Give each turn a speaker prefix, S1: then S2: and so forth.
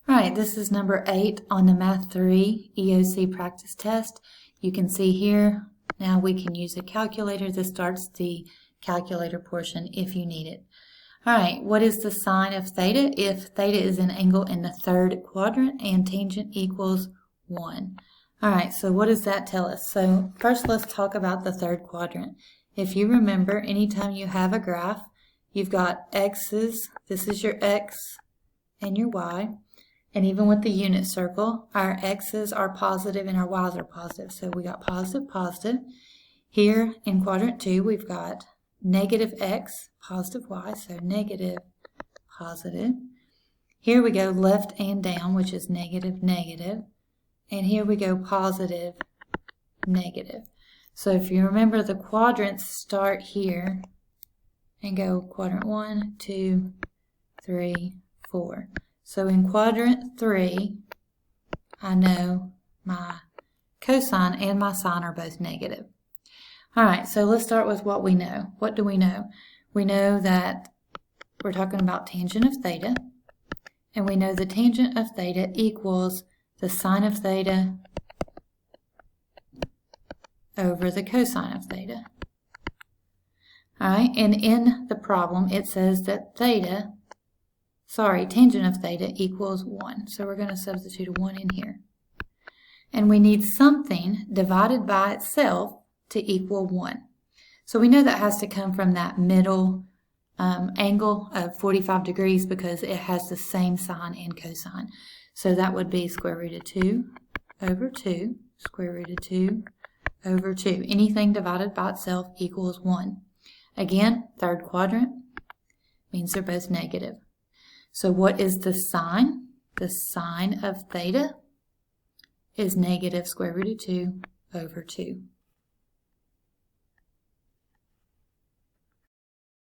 S1: All right, this is number 8 on the Math 3 EOC practice test. You can see here, now we can use a calculator. This starts the calculator portion if you need it. All right, what is the sine of theta if theta is an angle in the third quadrant and tangent equals 1? All right, so what does that tell us? So first let's talk about the third quadrant. If you remember, anytime you have a graph, you've got x's, this is your x and your y. And even with the unit circle, our x's are positive and our y's are positive. So we got positive, positive. Here in quadrant 2, we've got negative x, positive y, so negative, positive. Here we go left and down, which is negative, negative. And here we go positive, negative. So if you remember, the quadrants start here and go quadrant 1, 2, 3, 4. So in quadrant 3, I know my cosine and my sine are both negative. All right, so let's start with what we know. What do we know? We know that we're talking about tangent of theta, and we know the tangent of theta equals the sine of theta over the cosine of theta. All right, and in the problem, it says that tangent of theta equals 1. So we're going to substitute a 1 in here. And we need something divided by itself to equal 1. So we know that has to come from that middle angle of 45 degrees because it has the same sine and cosine. So that would be square root of 2 over 2, square root of 2 over 2. Anything divided by itself equals 1. Again, third quadrant means they're both negative. So what is the sine? The sine of theta is negative square root of 2 over 2.